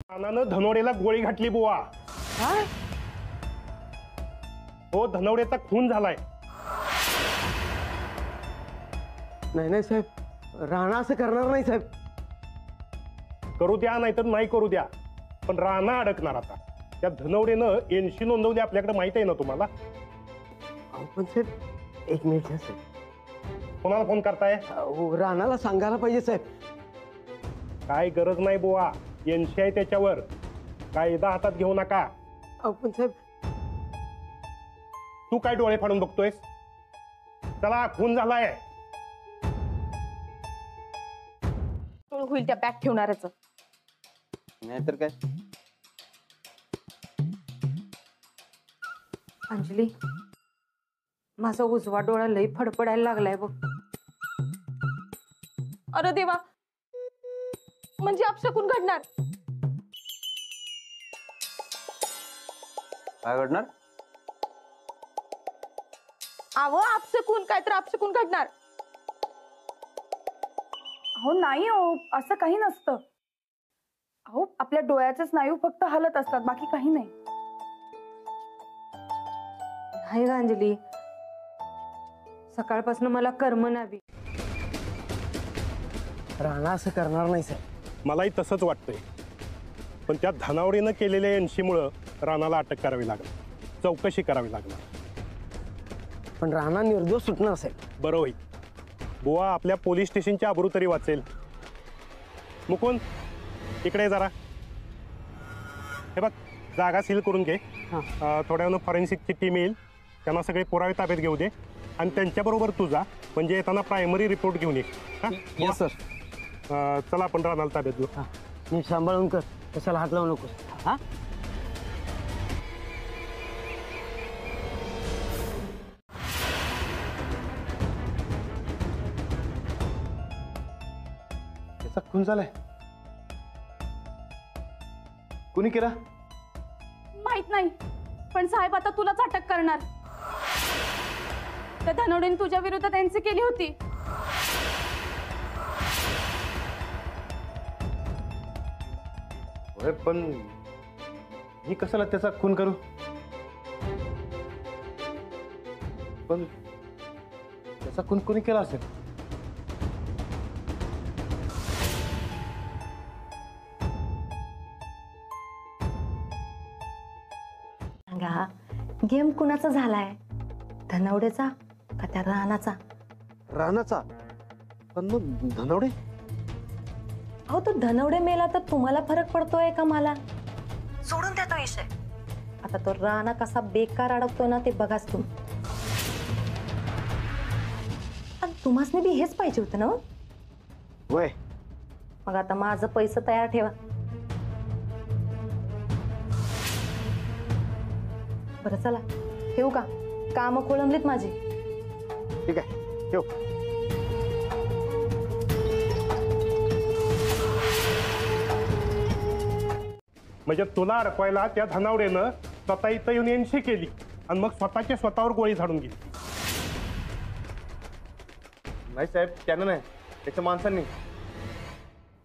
रानानं धनोडेला गोळी घातली बुवा. हो, धनवडेचा खून झालाय. नाही नाही साहेब, राणा असं करणार नाही साहेब. करू द्या नाहीतर नाही करू द्या, पण राणा अडकणार आता. त्या धनवडेनं 80 नोंदवली आपल्याकडे, माहित आहे ना तुम्हाला. पण साहेब एक मिनिट साहेब. कोणाला फोन करताय? राणाला सांगायला पाहिजे साहेब. काय गरज नाही बुवा, 80 आहे त्याच्यावर. कायदा हातात घेऊ नका. पण साहेब तू काय डोळे फाडून बघतोयस? चला, खून झालाय. होईल त्या बॅग ठेवणाऱ्याच. नाहीतर काय. अंजली, माझा उजवा डोळा लई फडफडायला लागलाय बघ. अरे देवा, म्हणजे अपशकुन घडणार. काय घडणार? अहो अपशकुन, काय तर अपशकुन घडणार. हो नाही हो, असं काही नसतं. अहो आपल्या डोळ्याचे स्नायू फक्त हलत असतात, बाकी काही नाही. नाही ग अंजली, सकाळपासून मला कर्म नावी. राणा असं करणार नाही साहेब. मलाही तसंच वाटतंय, पण त्या धनावडीनं केलेल्या 80 मुळे राणाला अटक करावी लागणार, चौकशी करावी लागणार. पण राणा निर्दोष सुटणार साहेब. बरं होईल बुवा, आपल्या पोलीस स्टेशनची आबरू तरी वाचेल. मुकुंद, इकडे ये जरा. हे बघ, जागा सील करून घे. थोड्या वेळानं फॉरेन्सिकची टीम येईल, त्यांना सगळे पुरावे ताब्यात घेऊ दे आणि त्यांच्याबरोबर तू जा, म्हणजे येताना प्रायमरी रिपोर्ट घेऊन ये. Yes sir. चला आपण राणाला ताब्यात घेऊ. मी सांभाळून कर, कशाला हात लावू नकोस. हा, त्याचा खून झालाय. कुणी केला माहित नाही, पण साहेब आता तुलाच अटक करणार. त्या धनवडेने तुझ्या विरोधात एनसी केली होती. होय, पण मी कशाला त्याचा खून करू? पण त्याचा खून कोणी केला असेल? सांगा, गेम कुणाचा झालाय? धनवडेचा का त्या राणाचा? रानाचा. पण मग धनवडे? अहो, तो धनवडे मेला तर तुम्हाला फरक पडतोय का मला? सोडून द्या तो विषय. आता तो राणा कसा बेकार अडकतोय ना ते बघाच तुम्ही. आणि तुम्हासनी बी हेच पाहिजे होतं ना? होय. मग आता माझं पैसे तयार ठेवा. बरं चला, ठेवू का? काम खोळंबलीत माझी. ठीक आहे, ठेव. म्हणजे तुला अडकवायला त्या धनावडेनं स्वतः इथं येऊन 80 केली आणि मग स्वतःच्या स्वतःवर गोळी झाडून गेली. नाही साहेब, त्यानं नाही, त्याच्या माणसांनी.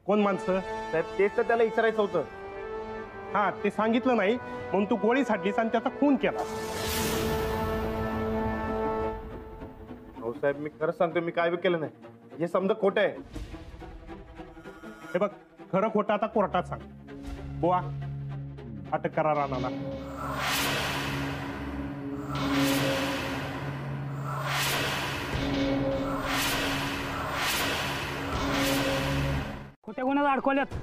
कोण माणसं? साहेब तेच तर त्याला विचारायचं होतं. हा, ते सांगितलं नाही म्हणून तू गोळी झाडलीस आणि त्याचा खून केला. हो साहेब, मी खरंच सांगतो, मी काय बी केलं नाही. हे समजा खोटं आहे. हे बघ, खरं खोटं आता कोर्टात सांग. बुवा, अटक करा राणाला. खोट्या गुन्ह्यात अडकवल्यात.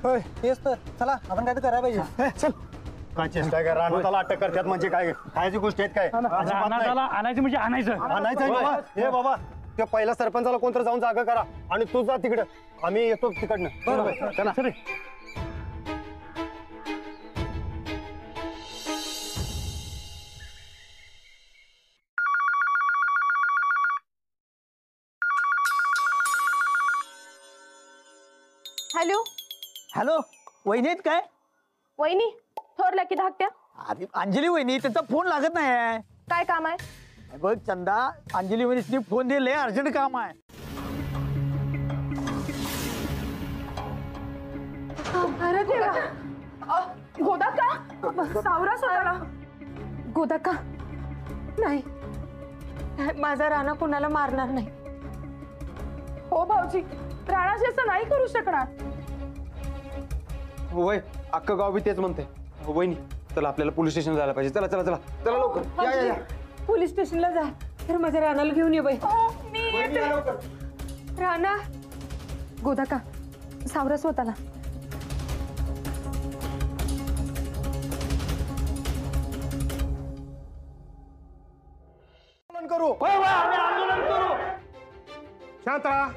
होय, तेच तर. चला आपण काय तर करायला पाहिजे. चल. काय चेष्टा काय? राणाला अटक करतात म्हणजे काय? खायची गोष्ट आहेत काय? आणायचं म्हणजे आणायचं. आणायचं बाबा. हे बाबा, त्या पहिल्या सरपंचाला कोणतं जाऊन जागा करा आणि तू जा तिकडं, आम्ही येतो तिकडनं. बरोबर, चला. हॅलो. हॅलो, वहिनी आहेत काय? वहिनी थोरल्या की धाकट्या? अरे अंजली वहिनी, त्यांचा फोन लागत नाही. काय काम आहे? बघ चंदा, अंजली वहिनी फोन दिले, अर्जंट काम आहे. अरे देवा. सावरास होता. गोदाका नाही, माझा राणा कुणाला मारणार नाही. हो भाऊजी, राणाशी असं नाही करू शकणार. वय अख्खं गाव बी तेच म्हणते. वहिनी चला आपल्याला पोलीस स्टेशन जायला पाहिजे. चला चला चला चला लवकर या, या, या. पोलीस स्टेशनला जा, तर माझ्या राणाला घेऊन ये बाई. हो, मी वहिनी, या लवकर. राणा. गोदाका सावरा स्वतःला. करू शांत राहा.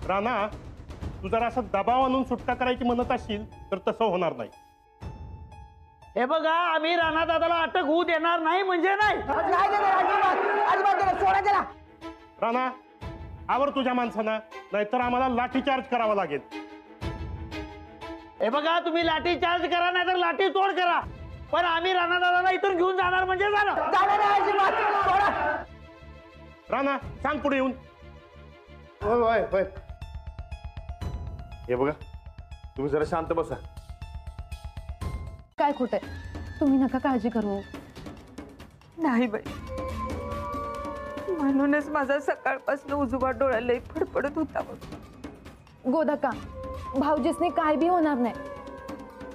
राणा, तू जर असं दबाव आणून सुटका करायची म्हणत असशील तर तसं होणार नाही. हे बघा, आम्ही राणा दादाला अटक होऊ देणार नाही म्हणजे नाही. राणा, आवर तुझ्या माणसांना, नाहीतर आम्हाला लाठीचार्ज करावा लागेल. हे बघा, तुम्ही लाठी चार्ज करा नाही तर लाठी तोड करा, पण आम्ही राणा दादाला इथून घेऊन जाणार म्हणजे झालं. राणा, सांग पुढे येऊन. होय होय होय. हे बघा, तुम्ही जरा शांत बसा. काय खोटंय, तुम्ही नका काळजी करू. नाही बाई, म्हणूनच माझा सकाळपासून उजवा डोळा लई फडफडत होता बघ. गोदाका, भाऊजीसने काय बी होणार नाही.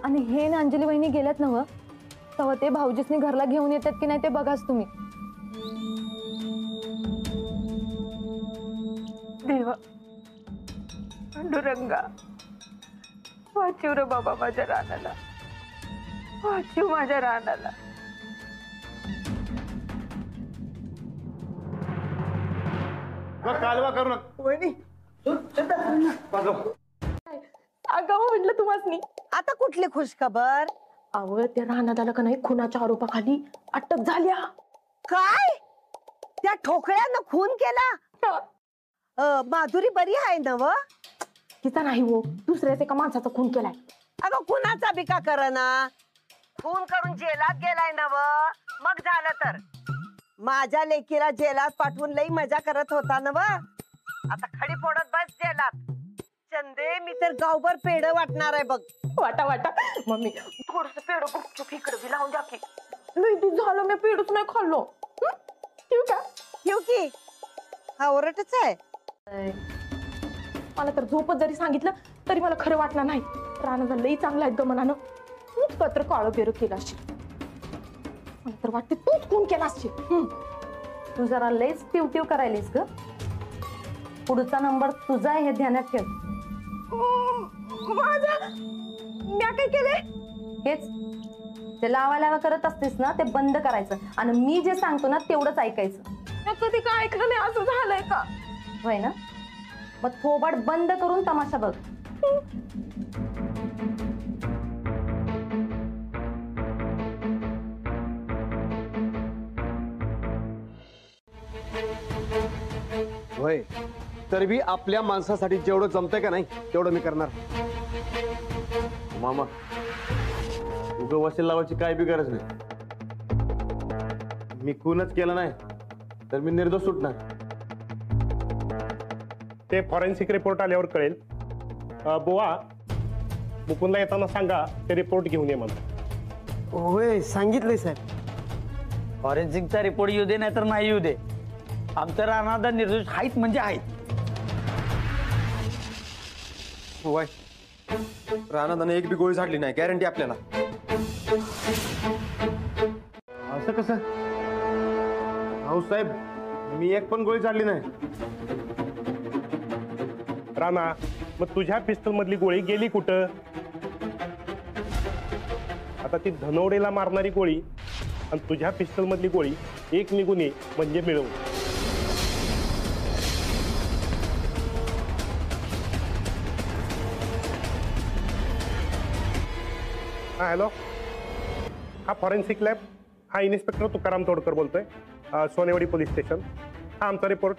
आणि हे ना अंजली वहिनी गेल्यात नव, तेव्हा ते भाऊजीसने घरला घेऊन येतात की नाही ते बघाच तुम्ही. देवा, पांडुरंगा, वाचीव रे बाबा माझ्या रानाला, वाचीव माझ्या रानाला. कालवा करू नका. वहिनी, अगं म्हटलं तुम्हाला. आता कुठली खुशखबर? अहो, त्या रानादाला का नाही खुनाच्या आरोपाखाली अटक झाल्या. काय? त्या ठोकळ्यानं खून केला? माधुरी बरी आहे ना व? तिचा नाही हो, दुसऱ्याच एका माणसाचा खून केलाय. अगं कुणाचा बी का करना? खून करून जेलात गेलाय ना व? मग झालं तर माझ्या लेकीला जेलात पाठवून लई मजा करत होता ना व? आता खडी फोडत बस जेलात. चंदे, मी तर गावभर पेढ वाटणार आहे बघ. वाटा वाटा मम्मी, थोडस पेड गुपचूप इकडे बी लावून द्या की. लई दिवस झालं मी पेडच नाही खाल्लो. ठीक आहे, ठेव की. हा ओरटच आहे. मला तर झोपत जरी सांगितलं तरी मला खरं वाटणार नाही. राणा लई चांगला आहे मनानं. तूच पत्र काळं बेर केला असेल. मला तर वाटते तूच खून केला असेल. तू जरा लईच टिवटिव करायलीस ग. पुढचा नंबर तुझा आहे हे ध्यानात ठेव. मी काय केले? हेच जे लावा लावा करत असतेस ना ते बंद करायचं आणि मी जे सांगतो ना तेवढंच ऐकायचं. कधी काय ऐकलं नाही, असं झालंय का? होय ना, मग थोबाड बंद करून तमाशा बघ. होय, तर बी आपल्या माणसासाठी जेवढं जमतंय का नाही तेवढं मी करणार. मामा, उगं वशील लावायची काय बी गरज नाही. मी खूनच केलं नाही तर मी निर्दोष सुटणार. ते फॉरेन्सिक रिपोर्ट आल्यावर कळेल. बुवा, मुकुंदला येताना सांगा ते रिपोर्ट घेऊन ये मला. होय, सांगितलंय साहेब. फॉरेन्सिकचा रिपोर्ट येऊ दे नाही तर नाही येऊ दे, आमचं राणा निर्दोष आहेत म्हणजे आहेत. होय, राणादाने एक बी गोळी झाडली नाही, गॅरंटी आपल्याला. असं कसं? अहो साहेब, मी एक पण गोळी झाडली नाही. राणा, मग तुझ्या पिस्तल मधली गोळी गेली कुठं? आता ती धनवडेला मारणारी गोळी आणि तुझ्या पिस्तल मधली गोळी एक निघून ये म्हणजे मिळवून. हा, हॅलो. हा फॉरेन्सिक लॅब. हा इन्स्पेक्टर तुकाराम तोडकर बोलतोय, सोनेवाडी पोलीस स्टेशन. हा आमचा रिपोर्ट.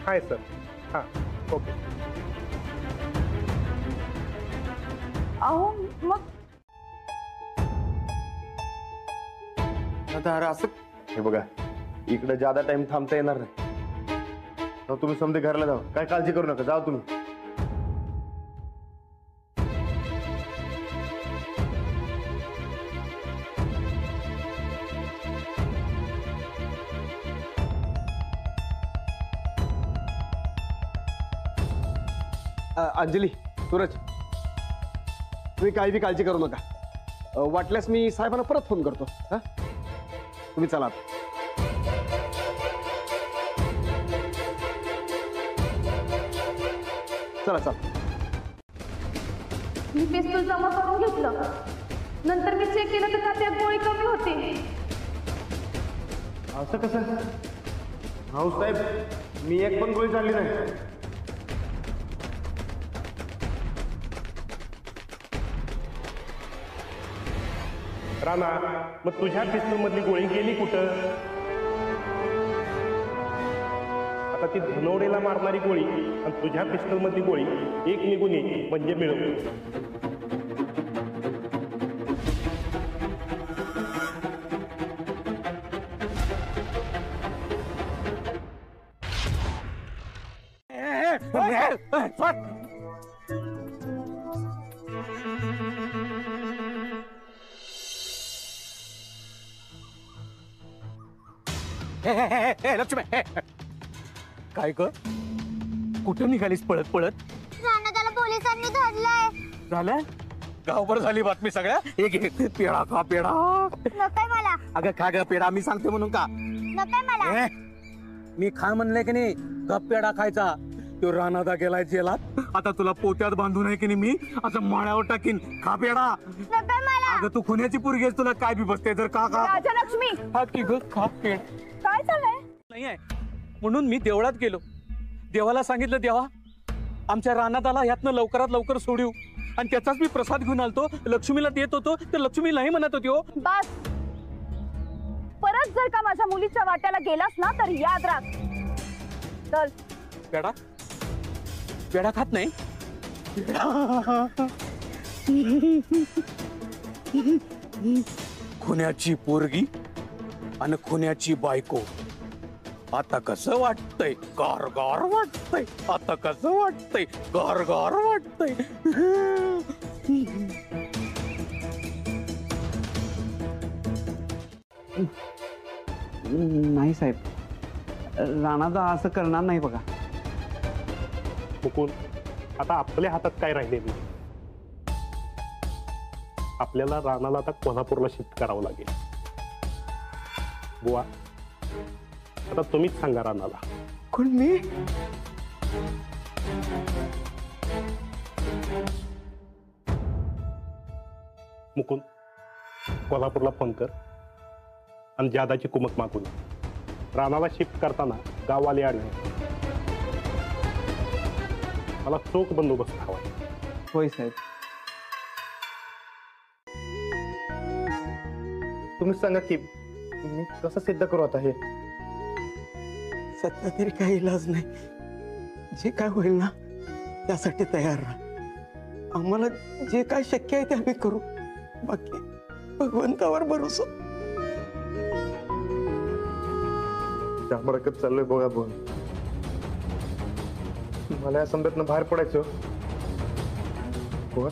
Hi sir. हां, ओके. अहो मग आता अरे असं. हे बघा, इकडे ज्यादा टाइम थांबता येणार नाही. तुम्ही समजे घरला जाऊ, काय काळजी करू नका, जाऊ तुम्ही. अंजली, सूरज, तुम्ही काही बी काळजी करू नका. वाटल्यास मी साहेबांना परत फोन करतो. हा, तुम्ही चला आता. चला चला. मी पिस्तूल जमा करून घेतलं. नंतर मी चेक केलं तर त्यात गोळी कमी होती. असं कसं? हो साहेब, मी एक पण गोळी चालली नाही. राणा, मग तुझ्या पिस्तूल मधली गोळी गेली कुठं? आता ती धनवडेला मारणारी गोळी आणि तुझ्या पिस्तूल मधली गोळी एक निघून ये म्हणजे मिळव. लक्ष्मी, काय ग? कुठं निघालीस पळत पळत? त्याला पोलिसांनी धरलंय. झालं? गावभर झाली बातमी सगळ्या. एक एक पेढा खा पेढा. नकोय मला. अगं खा ग पेढा, मी सांगते म्हणून का? नकोय मला. मी खा म्हणलंय की नाही, गप पेढा खायचा. तो राणादा गेलाय जेलात. आता तुला पोत्यात बांधून आहे की नाही मी असं माळ्यावर टाकीन. खा पेढा. नकोय मला. अगं तू खुन्याची पोरगी आहेस, तुला काय बी बसते जर का खा. राजलक्ष्मी, हा की ग, खा पेढा. काय चाललंय? नाही आहे म्हणून मी देवळात गेलो. देवाला सांगितलं, देवा आमच्या रानादाला यातनं लवकरात लवकर सोडू. आणि त्याचाच मी प्रसाद घेऊन आलतो. लक्ष्मीला देत होतो तर लक्ष्मी नाही म्हणत होती. हो बस, परत जर का माझ्या मुलीच्या वाट्याला गेलास ना तर याद राख. चल. पेढा पेढा खात नाही. खुन्याची पोरगी आणि खुन्याची बायको. आता कसं वाटतंय? गार गार वाटतंय. आता कसं वाटतंय? गार गार वाटतंय. नाही साहेब, राणादा असं करणार नाही बघा. मुकुंद, आता आपल्या हातात काय राहिले नाही. आपल्याला राणाला आता कोल्हापूरला शिफ्ट करावं लागेल. बुवा, आता तुम्हीच सांगा राणाला. कोण? मी? मुकुंद, कोल्हापूरला फोन कर आणि जादाची कुमक मागून राणाला शिफ्ट करताना गाववाले आणले. मला चोख बंदोबस्त हवा. होय साहेब. तुम्हीच सांगा की मी कसं सिद्ध करू आता हे. सध्या तरी काही इलाज नाही. जे काय होईल ना त्यासाठी तयार राहा. आम्हाला जे काय शक्य आहे ते आम्ही करू. बाकी भगवंतावर भरोसा. त्यामुळे चाललोय बघा बघ. मला या समजातनं बाहेर पडायचं. बघा,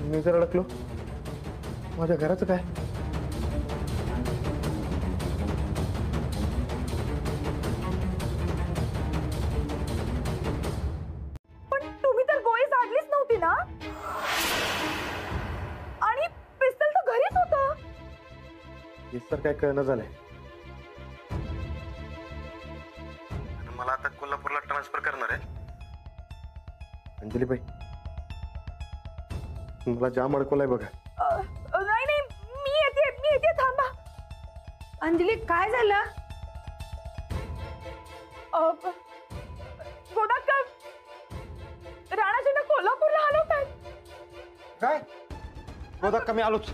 मी जर अडकलो माझ्या घराचं काय? पण तुम्ही तर गोळी झाडलीच नव्हती ना? आणि पिस्तल तर घरीच होतं. हे तर काय कळणं झालंय. मला आता कोल्हापूरला ट्रान्सफर करणार आहे. अंजली बाई, मला जाम अडकवलाय बघा. नाही नाही, मी येते थांबा. अंजली, काय झालं? गोदाकर, राणाजींना कोल्हापूरला हलवतायत. काय? गोदा कमी आलोच.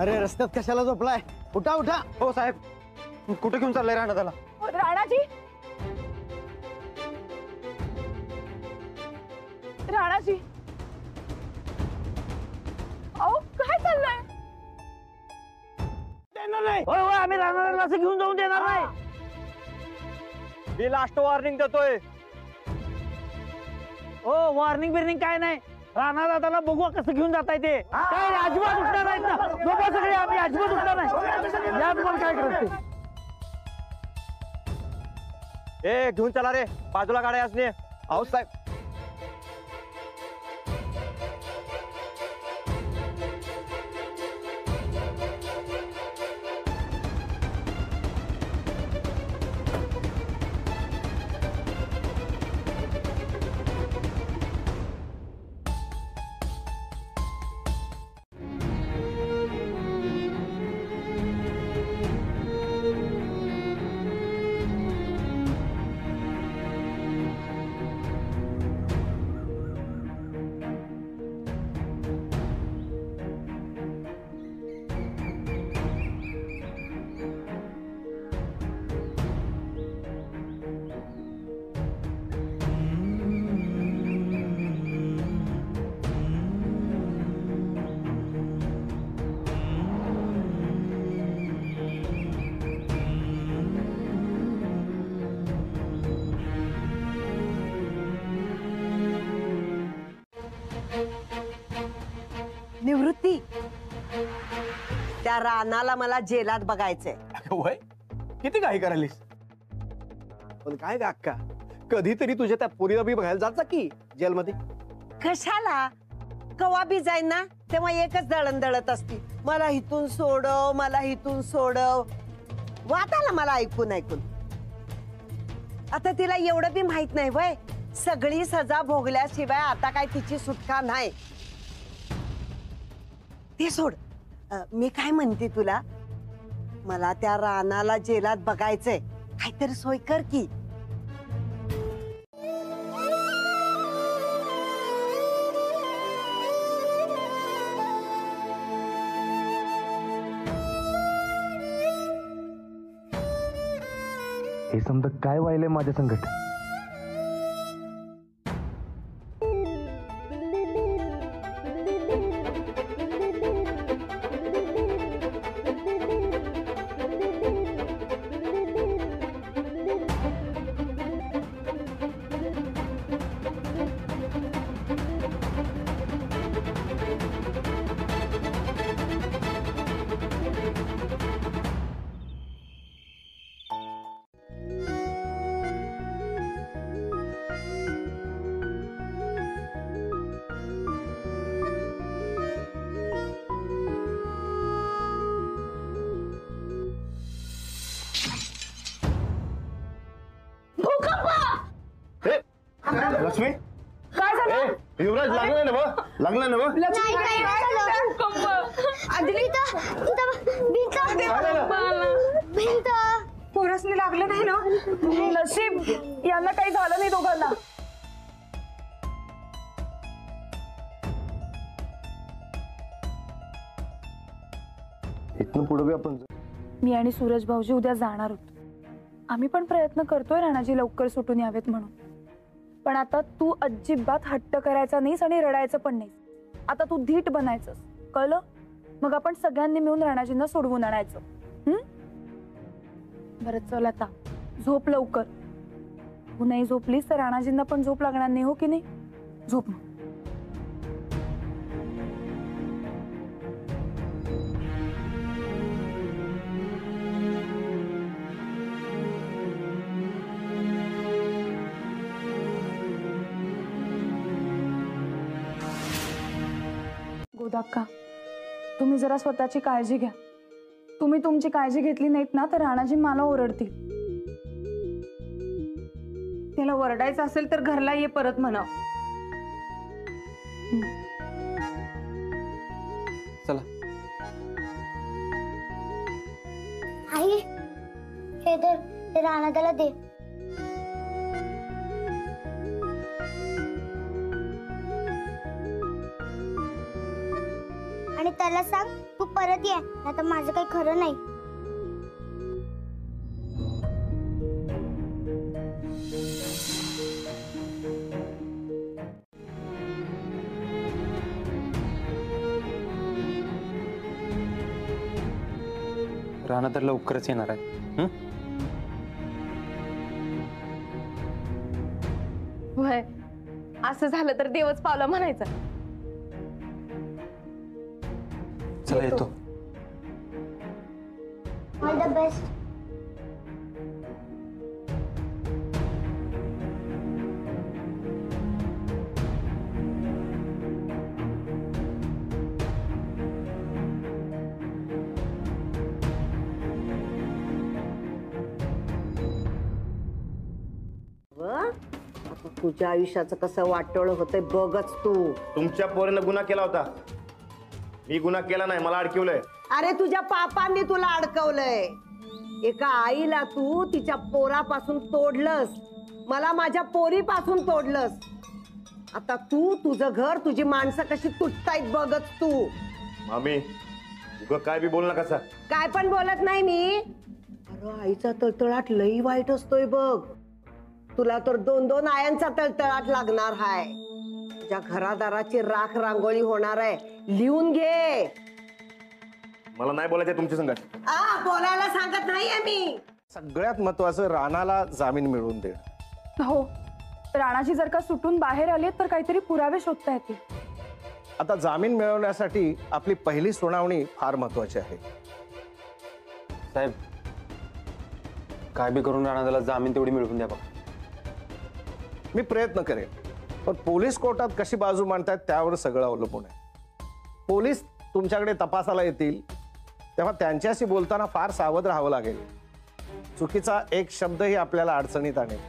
अरे रस्त्यात कशाला झोपलाय? उठा उठा. हो साहेब, कुठे घेऊन चाललंय राणादाला? राणाजी, राणाजी, अहो काय चाललंय? होय होय, आम्ही राणाला असं घेऊन जाऊन देणार नाही. मी लास्ट वॉर्निंग देतोय. हो, वॉर्निंग बिर्निंग काय नाही. राणा दादाला बघू कसं घेऊन जाताय ते. काय रे, अजिबात उठणार नाहीत ना. बघा सगळे, आम्ही अजिबात उठणार नाही. या तुम्हाला काय करत ते. ए घेऊन चला रे, बाजूला गाड्या असणे. अहो साहेब, निवृत्ती, त्या रानाला मला जेलात बघायचंय. वय किती काही करायलीस. पण काय ग अक्का, कधीतरी तुझ्या त्या पोरीला बी बघायला जायचा की जेलमध्ये. कशाला? कवा बी जाईन ना तेव्हा एकच दळण दळत असती, मला इथून सोडव, मला इथून सोडव. वाटाला मला ऐकून ऐकून. आता तिला एवढं बी माहित नाही वय, सगळी सजा भोगल्याशिवाय आता काय तिची सुटका नाही. ते सोड, मी काय म्हणते तुला, मला त्या रानाला जेलात बघायचंय, काहीतरी सोय कर की. हे समजा काय व्हायलंय माझ्या संकट. लक्ष्मी, काय झालं? युवराज लागलं ना बा, लागलं ना बा. पोरसनी लागलं नाही ना? नशीब यांना काही झालं नाही दोघांना. इथनं पुढे बी आपण मी आणि सूरज भाऊजी उद्या जाणार होतो. आम्ही पण प्रयत्न करतोय राणाजी लवकर सुटून यावेत म्हणून. पण आता तू अजिबात हट्ट करायचा नाहीस आणि रडायचं पण नाही. आता तू धीट बनायचंस, कळलं? मग आपण सगळ्यांनी मिळून राणाजींना सोडवून आणायचं. बरं चल आता झोप लवकर. तू नाही झोपलीस तर राणाजींना पण झोप लागणार नाही, हो की नाही? झोप मग. गोदाक्का, तुम्ही जरा स्वतःची काळजी घ्या. तुम्ही तुमची काळजी घेतली नाहीत ना तर राणाजी मला ओरडतील. त्याला ओरडायचं असेल तर घरला ये परत म्हणा. चला. आई, हे तर ते राणादाला दे. आणि त्याला सांग तू परत ये, नाहीतर माझं काही खरं नाही. राणा तर लवकरच येणार आहे. होय, असं झालं तर देवच पावला म्हणायचं. चला येतो. All the best. आता तुझ्या आयुष्याचं कसं वाटोळ होतंय बघच तू. तुमच्या पोरीनं गुन्हा केला होता. मी गुन्हा केला नाही, मला अडकवलंय. अरे तुझ्या पापांनी तुला अडकवलंय. एका आईला तू तिच्या पोरापासून तोडलंस, मला माझ्या पोरीपासून तोडलंस. आता तू तुझं घर, तुझी माणसं कशी तुटतायत बघच तू. मामी उगा काय बी बोल नका. काय पण बोलत नाही मी. अरे आईचा तळतळाट लई वाईट असतोय बघ. तुला तर 2-2 आयांचा तळतळाट लागणार हाय. तुझ्या घरादाराची राख रांगोळी होणार आहे. लिहून घे. मला नाही बोलायचं तुमच्या संगत. बोलायला सांगत नाहीये मी. सगळ्यात महत्वाचं राणाला जामीन मिळवून देणं. हो, राणाची जर का सुटून बाहेर आली तर काहीतरी पुरावे शोधता येतील. आता जामीन मिळवण्यासाठी आपली पहिली सुनावणी फार महत्वाची आहे. साहेब, काय बी करून राणाला जामीन तेवढी मिळवून द्या बघा. मी प्रयत्न करेन, पण पोलीस कोर्टात कशी बाजू मांडतात त्यावर सगळं अवलंबून आहे. पोलीस तुमच्याकडे तपासाला येतील तेव्हा त्यांच्याशी बोलताना फार सावध राहावं लागेल. चुकीचा एक शब्दही आपल्याला अडचणीत आणेल,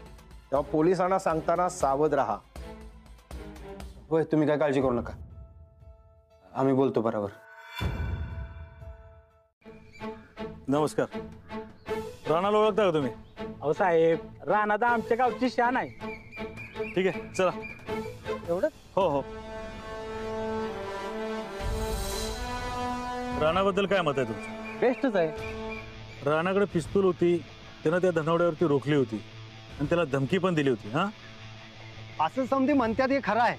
तेव्हा पोलिसांना सांगताना सावध राहा. होय, तुम्ही काय काळजी करू नका, आम्ही बोलतो बरोबर. नमस्कार. राणाला ओळखता का तुम्ही? अहो साहेब, राणा तर आमच्या गावची शान आहे. ठीक आहे, चला. एवढं? हो हो. राणाबद्दल काय मत आहे तुमचं? बेस्टच आहे. राणाकडे पिस्तूल होती, त्यानं त्या धनवड्यावरती रोखली होती आणि त्याला धमकी पण दिली होती. हा, असं समधी म्हणतात हे खरं आहे,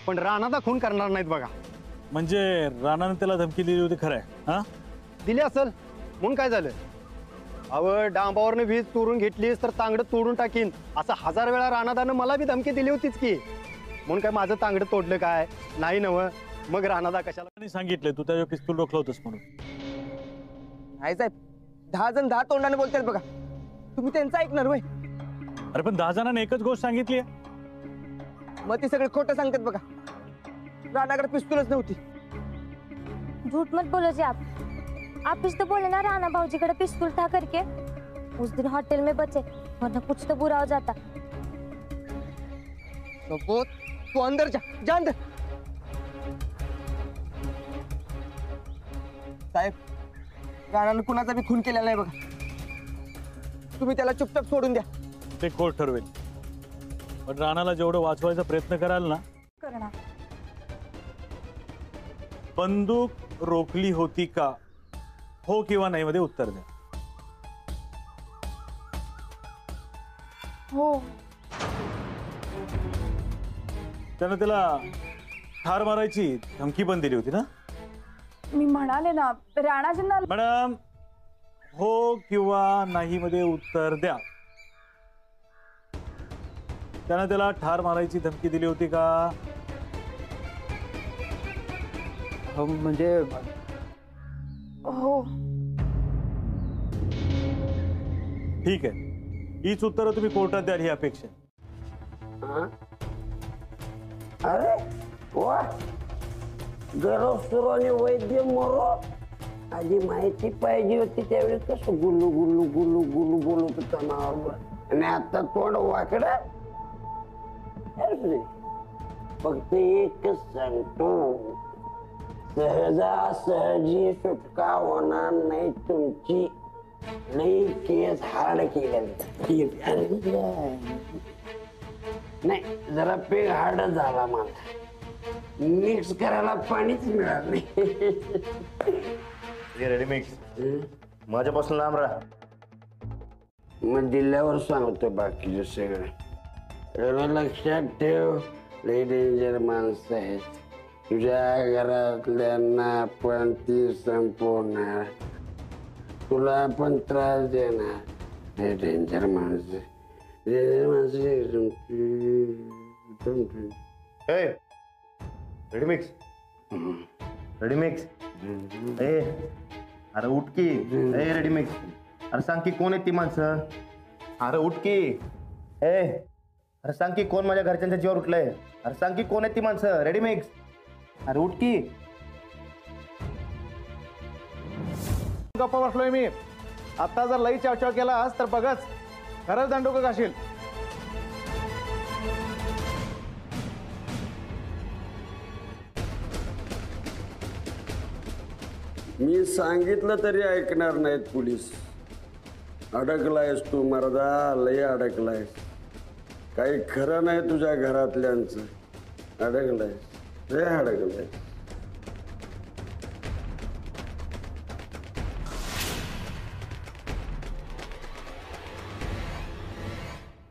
पण राणाचा खून करणार नाहीत बघा. म्हणजे राणाने त्याला धमकी दिली होती, खरं आहे? हा, दिली असल म्हणून काय झालं? अव डांबावरनं वीज चोरून घेतलीस तर तांगडं तोडून टाकीन असं 1000 वेळा राणादानं मला बी धमकी दिली होतीच की. म्हणून काय माझं तांगडं तोडलं काय नाही नव? मग राणादा कशाला सांगितलं तू त्याच्या पिस्तूल रोखलं होतंस म्हणून? नाही साहेब, 10 जण 10 तोंडाने बोलतात बघा. तुम्ही त्यांचं ऐकणार होय? अरे पण 10 जणांनी एकच गोष्ट सांगितली. मग ती सगळे खोटं सांगतात बघा. राणाकडे पिस्तूलच नव्हती. झूठ मत बोलो जी आप इस तो बोले ना राणा भाऊजी कड़े पिस्तौल था करके. उस दिन होटल में बचे, वरना कुछ तो बुरा हो जाता. तू अंदर जा अंदर. साहेब, राणाने कुणाचा बी खून केलेला नाही बघा. तुम्ही त्याला चुपचाप सोडून द्या. ते कोर्ट ठरवेल. पण राणाला जेवढं वाचवायचा प्रयत्न कराल ना, करणार. बंदूक रोखली होती का, हो किंवा नाही मध्ये उत्तर द्या. हो. त्यानं त्याला ठार मारायची धमकी पण दिली होती ना? मी म्हणाले ना, राणाजींना. मॅडम, हो किंवा नाही मध्ये उत्तर द्या. त्यानं त्याला ठार मारायची धमकी दिली होती का? हो म्हणजे हो. ठीक आहे, हीच उत्तरं तुम्ही कोर्टात द्याल ही अपेक्षा. अरे वा, गरज सुरू आणि वैद्य मरो. आधी माहिती पाहिजे होती त्यावेळेस कसं गुल्लू गुल्लू गुल्लू गुल्लू बोलत होता नावावर, आणि आता तोंड वाकडं. फक्त एकच सांगतो, सहजासहजी सुटका होणार नाही तुमची. लई केस हार्ड केले नाही, जरा पेग हार्ड झाला माझा. मिक्स करायला पाणीच मिळालं नाही. रेडी मिक्स माझ्यापासून लांब राहा. मग दिल्यावर सांगतो बाकीचे सगळं. लक्षात ठेव, लई डेंजर माणसं आहेत. तुझ्या घरातल्यांना पण ती संपवणार. तुला पण त्रास देणार हे डेंजर माणसं रेडीमिक्स रेडीमिक्स ए अरे उठ की ए रेडीमिक्स अरे सांग की कोण आहेत ती माणसं अरे उठ की ए अरे सांग की कोण माझ्या घरच्यांच्या जीवावर उठलंय अरे सांग की कोण आहेत ती माणसं रेडीमिक्स अरे उठ की गप्पा बसलोय मी आता जर लई चावचाव केलास तर बघच खरंच दंडुका घाशील. मी सांगितलं तरी ऐकणार नाहीत पोलीस. अडकलायस तू मर्दा, लय अडकलायस. काही खरं नाही तुझ्या घरातल्यांचं. अडकलायस, लय अडकलायस.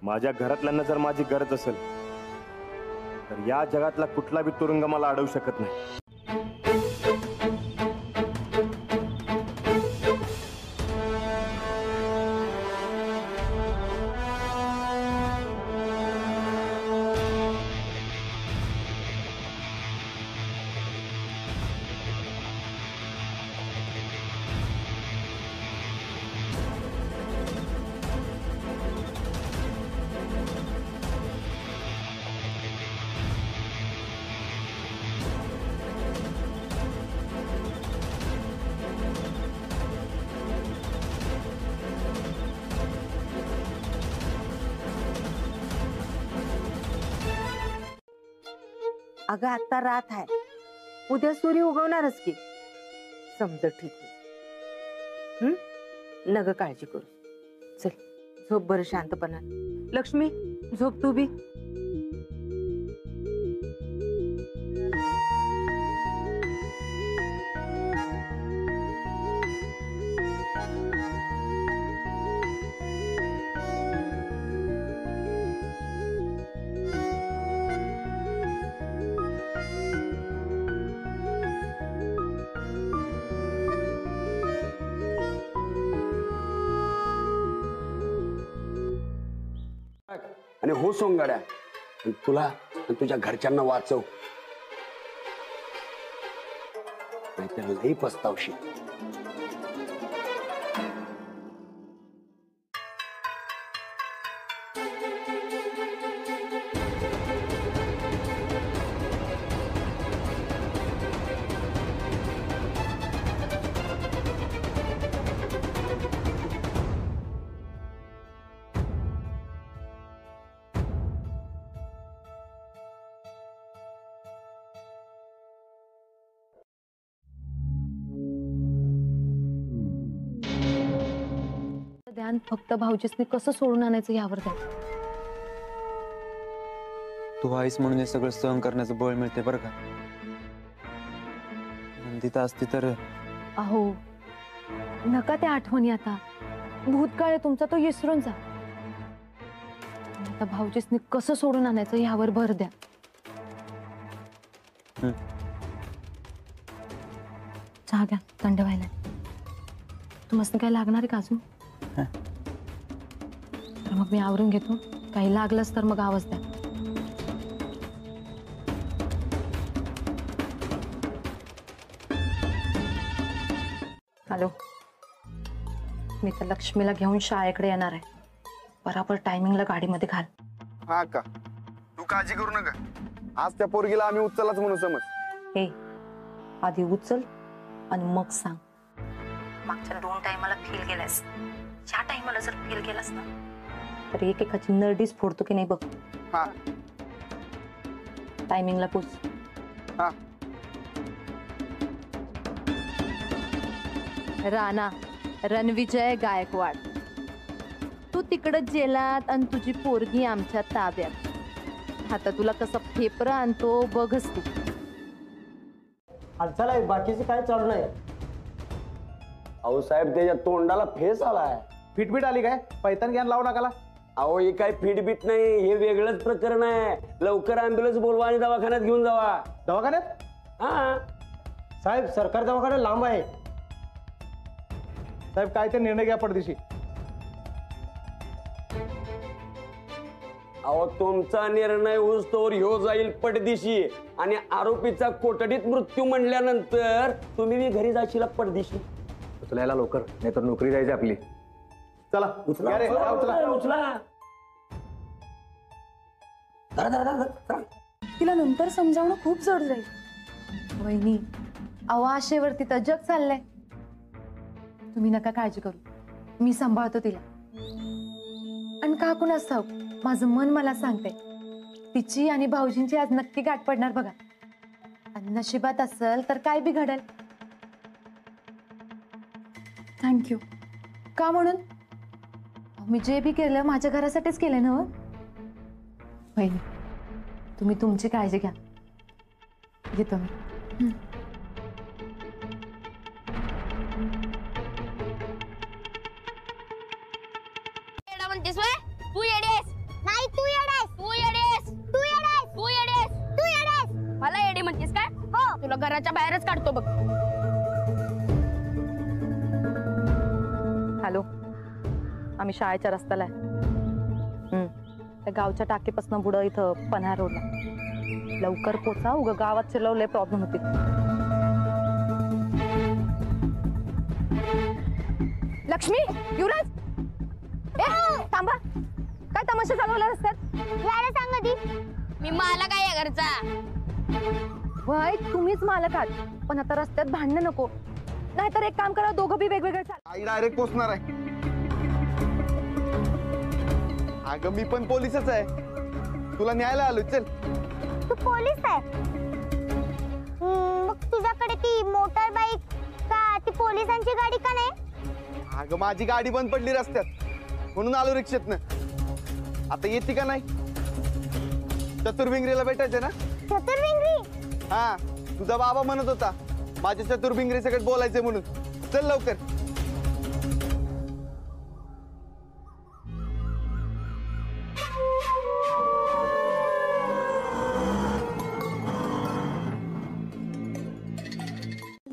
माझ्या घरातल्यांना जर माझी गरज असेल तर या जगातला कुठला बी तुरुंग मला अडवू शकत नाही. अगं आता रात आहे, उद्या सूर्य उगवणारच की. समज ठीक आहे. नग काळजी करू. चल झोप बरं शांतपणा. लक्ष्मी झोप तू बी. आणि हो सोंगाड्या, तुला आणि तुझ्या घरच्यांना वाचव, नाहीतर लई पस्तावशी. ध्यान फक्त भाऊजीसनी कसं सोडून आणायचं यावर द्या. तू आईस म्हणून हे सगळं सहन करण्याचं बळ मिळते बरं का. नंदिता असती तर. अहो नका त्या आठवणी आता. भूतकाळ आहे तुमचा, तो विसरून जा. आता भाऊजीसनी कसं सोडून आणायचं यावर भर द्या. चहा घ्या, थंड व्हायला. तुम्हाला काय लागणार आहे का अजून? तर मग मी आवरून घेतो. काही लागलंच तर मग आवाज द्या. हॅलो, मी तर लक्ष्मीला घेऊन शाळेकडे येणार आहे. बराबर टायमिंगला गाडीमध्ये घाल. हा का, तू काळजी करू नका. आज त्या पोरगीला आम्ही उचललाच म्हणून समज. हे आधी उचल आणि मग सांग. मागच्या 2 टायमाला फेल गेलास, या टायमाला जर फेल गेलास ना तर एकेकाची नरडीच फोडतो की नाही बघ. हा, टायमिंगला पोच. हा. राणा रणविजय गायकवाड, तू तिकडं जेलात आणि तुझी पोरगी आमच्या ताब्यात. आता तुला कसं फेपर आणतो बघच तू. चला बाकीचं काय चालू नाही. अहो साहेब, त्याच्या तोंडाला फेस आलाय. फिटफिट आली काय? पैतान ज्ञान लावू नकाला. अहो हे काय फिटबीट नाही, हे वेगळंच प्रकरण आहे. लवकर ॲम्ब्युलन्स बोलवा आणि दवाखान्यात घेऊन जावा. दवाखान्यात? हा साहेब, सरकारी दवाखाना लांब आहे. साहेब काय ते निर्णय घ्या पडदिशी. अहो तुमचा निर्णय होईस्तोवर ह्यो जाईल पडदिशी आणि आरोपीचा कोठडीत मृत्यू म्हणल्यानंतर तुम्ही मी घरी जाशील पडदिशी. उचलायला लवकर, नाहीतर नोकरी जायची आपली. चला या रे, या, उचला. तिला नंतर समजावणं खूप जड जाईल. वहिनी, अहो आशेवरती तर जग चाललंय. तुम्ही नका काळजी करू, मी सांभाळतो तिला. आणि का कुणास ठाऊक, माझं मन मला सांगते तिची आणि भाऊजींची आज नक्की गाठ पडणार बघा. आणि नशिबात असेल तर काय बी घडेल. थँक्यू. का म्हणून? मी जे बी केलं माझ्या घरासाठीच केलं ना. वहिनी, तुम्ही तुमची काळजी घ्या. येतो मी. म्हणतेस तू येडेस नाही, तू येडेस, तू येडेस, तू येडेस, तू येडेस, तू येडेस. मला येडे म्हणतेस काय? हो, तुला घराच्या बाहेरच काढतो बघ. हॅलो, आम्ही शाळेच्या रस्त्याला आहे. त्या गावच्या टाकीपासून पुढं इथं पन्हार रोडला. लवकर पोचा, उगा गावात चिरवले प्रॉब्लेम होते. लक्ष्मी, युवराज, थांबा. काय तमाशा चालवला रस्त्यात? याला सांग दी, मी मालक आहे या घरचा. वय तुम्हीच मालक आहात, पण आता रस्त्यात भांडणं नको. नाहीतर एक काम करा, दोघं बी वेगवेगळे चाल. आई डायरेक्ट पोचणार आहे. अगं मी पण पोलीसच आहे, तुला न्यायला आलो. चल. तू पोलीस आहे? मग तुझ्याकडे ती मोटर बाईक का ती पोलिसांची गाडी का नाही? अगं माझी गाडी बंद पडली रस्त्यात, म्हणून आलो रिक्षेतनं. आता येते का नाही? चतुर्भिंगरीला भेटायचं ना? चतुर्भिंगरी? हा, तुझा बाबा म्हणत होता माझ्या चतुर्भिंगरी सगळं बोलायचंय म्हणून. चल लवकर.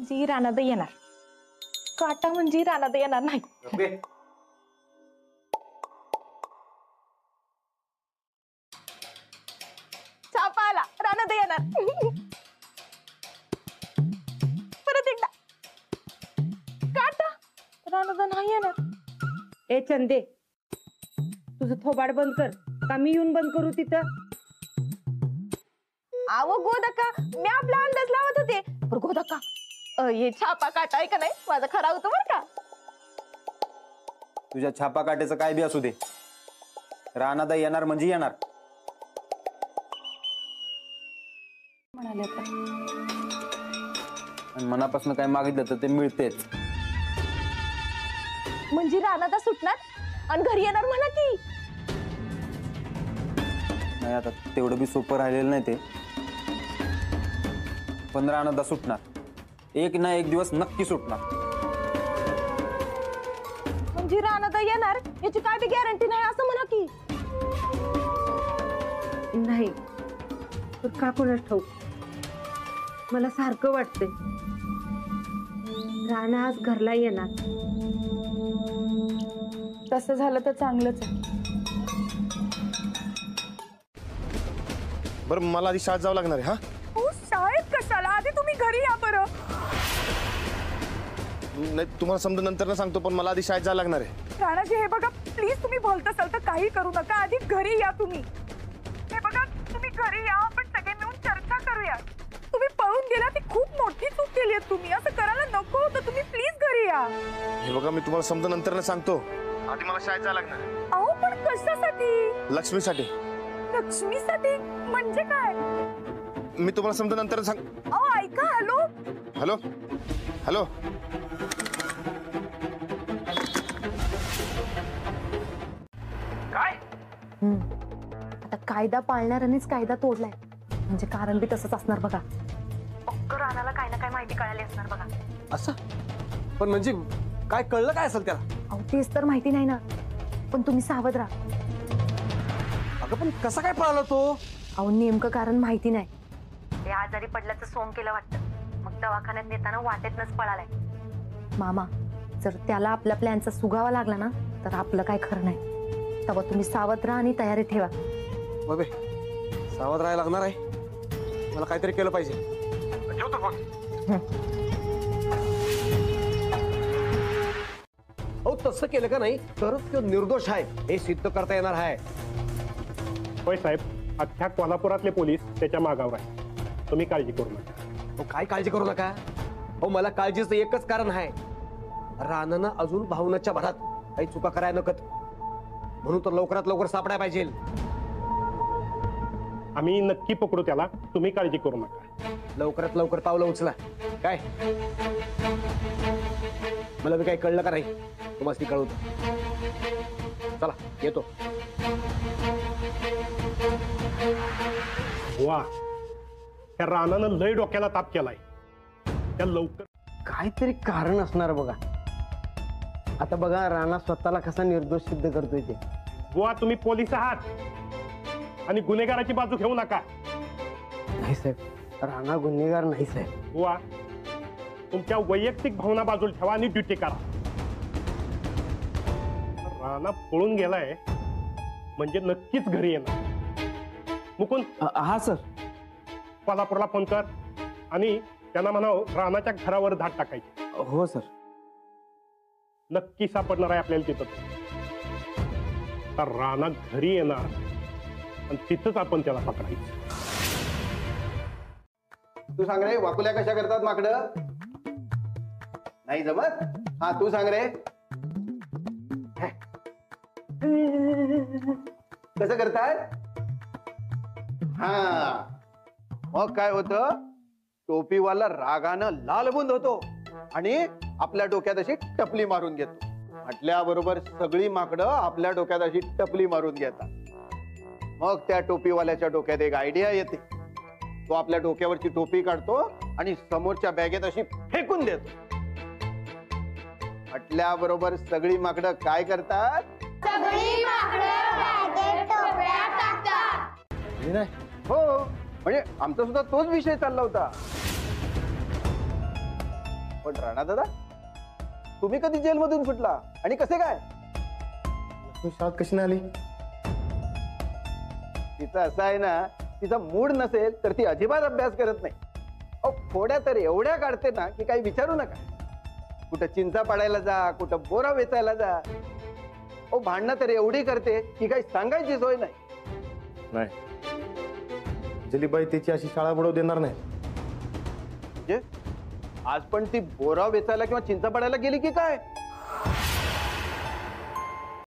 जी रानात येणार, काटा म्हणजे रानात येणार नाही. छापा आला, रानात येणार. परत एकदा काटा, रानात नाही येणार. ए चंदे, तुझं थोबाड बंद कर का मी येऊन बंद करू तिथं? आवो गोदका, मी आपला अंदाज लावत होते. पण गोदका, हे छापा काटा आहे का नाही, माझा खरा होतो बरं का. तुझ्या छापा काट्याचं काय बी असू दे, रानादा येणार म्हणजे येणार. म्हणाले आता. आणि मनापासून काय मागितलं तर ते मिळतेच. म्हणजे रानात सुटणार आणि घरी येणार म्हणा की. नाही, आता तेवढं बी सोपं राहिलेलं नाही ते. पण रानादा सुटणार, एक ना एक दिवस नक्की सुटणार. म्हणजे रानात येणार याची काय बी गॅरंटी नाही असं म्हणा की. नाही, तर का कोणास ठाऊक, मला सारखं वाटतंय राणा आज घरला येणार. तसं झालं तर चांगलंच आहे. बरं, मला आधी शाळेत जावं लागणार आहे. हा, शाळेत कशाला? आधी तुम्ही घरी या बरं. नाही, तुम्हाला समजा नंतर सांगतो, पण मला आधी शाळेत जावं लागणार आहे. राणाजी, हे बघा प्लीज, तुम्ही बोलत असाल तर काही करू नका. आधी घरी या तुम्ही. हे बघा, तुम्ही घरी या, आपण सगळे मिळून चर्चा करूया. तुम्ही पळून गेला, ती खूप मोठी चूक केली आहे तुम्ही. असं करायला नको होतं. तुम्ही प्लीज घरी या. हे बघा, मी तुम्हाला समजा नंतर सांगतो, आधी मला शाळेत जावं लागणार आहे. अहो, पण कशासाठी? लक्ष्मीसाठी. लक्ष्मीसाठी म्हणजे काय? मी तुम्हाला समजा नंतर सांग. अहो ऐका. Hello hello hello. काय? आता कायदा पाळणाऱ्यांनीच कायदा तोडलाय, म्हणजे कारण बी तसंच असणार बघा. रानाला काय ना काय माहिती कळाली असणार बघा. असं? पण म्हणजे काय कळलं काय असेल त्याला? अहो तेच तर माहिती नाही ना, पण तुम्ही सावध राहा. अगं पण कसा काय पळाला तो? अहो नेमकं कारण माहिती नाही. ते आजारी पडल्याचं सोंग केलं वाटतं, मग दवाखान्यात नेताना वाटेतनच पळालाय. मामा जर त्याला आपल्या प्लॅनचा सुगावा लागला ना तर आपलं काय खरं नाही. तेव्हा तुम्ही सावध राहा आणि तयारी ठेवा. बाबे सावध राहायला लागणार आहे. मला काहीतरी केलं पाहिजे. ठेवतो फोन. हो तसं केलं का नाही तरच तो निर्दोष आहे हे सिद्ध करता येणार आहे. होय साहेब, अख्ख्या कोल्हापुरातले पोलीस त्याच्या मागावर आहे. तुम्ही काळजी करू नका. हो काय काळजी करू नका. हो मला काळजीचं एकच कारण आहे. रानानं अजून भावनाच्या भरात काही चुका करायला नकत, म्हणून तर लवकरात लवकर सापडायला पाहिजे. आम्ही नक्की पकडू त्याला. तुम्ही काळजी करू नका. लवकरात लवकर पावलं उचला. काय मला बी काही कळलं का नाही तुम्हाला कळवतो. चला येतो. वा, त्या रानानं लय डोक्याला ताप केलाय. त्या लवकर काहीतरी कारण असणार बघा. आता बघा राणा स्वतःला कसा निर्दोष सिद्ध करतोय ते. बुवा, तुम्ही पोलीस आहात आणि गुन्हेगाराची बाजू घेऊ नका. नाही साहेब, राणा गुन्हेगार नाही साहेब. बुवा, तुमच्या वैयक्तिक भावना बाजूला ठेवा आणि ड्युटी करा. राणा पळून गेलाय म्हणजे नक्कीच घरी येणार. मुकुंद, हा सर. कोल्हापूरला फोन कर आणि त्यांना म्हणाव रानाच्या घरावर धाड टाकायची. हो सर. नक्की सापडणार आहे आपल्याला तिथं. तर राणा घरी येणार आणि तिथंच आपण त्याला पकडायचं. तू सांग रे, वाकुल्या कशा करतात माकडं? नाही जमत? हा तू सांग रे. कसं करतात? हा मग काय होतं, टोपीवाला रागानं लालबुंद होतो आणि आपल्या डोक्यात अशी टपली मारून घेतो. म्हटल्याबरोबर सगळी माकडं आपल्या डोक्यात अशी टपली मारून घेतात. मग त्या टोपीवाल्याच्या डोक्यात एक आयडिया येते. तो आपल्या डोक्यावरची टोपी काढतो आणि समोरच्या बॅगेत अशी फेकून देतो. म्हटल्याबरोबर सगळी माकडं काय करतात? सगळी माकडं बॅगेत टोपल्यात टाकतात. हो, म्हणजे आमचा सुद्धा तोच विषय चालला होता. पण राणा दादा, तुम्ही कधी जेलमधून सुटला आणि कसे काय? शाळेत कशी नाही आली? तिचं असं आहे ना, तिचा मूड नसेल तर ती अजिबात अभ्यास करत नाही. अहो फोड्या तर एवढ्या काढते ना की काही विचारू नका. कुठं चिंचा पाडायला जा, कुठं बोरा वेचायला जा. अहो भांडणं तर एवढी करते की काही सांगायची सोय नाही. नाही, जलीबाई त्याची अशी शाळा बुडवू देणार नाही. म्हणजे आज पण ती बोरा वेचायला किंवा चिंचा पाडायला गेली की काय?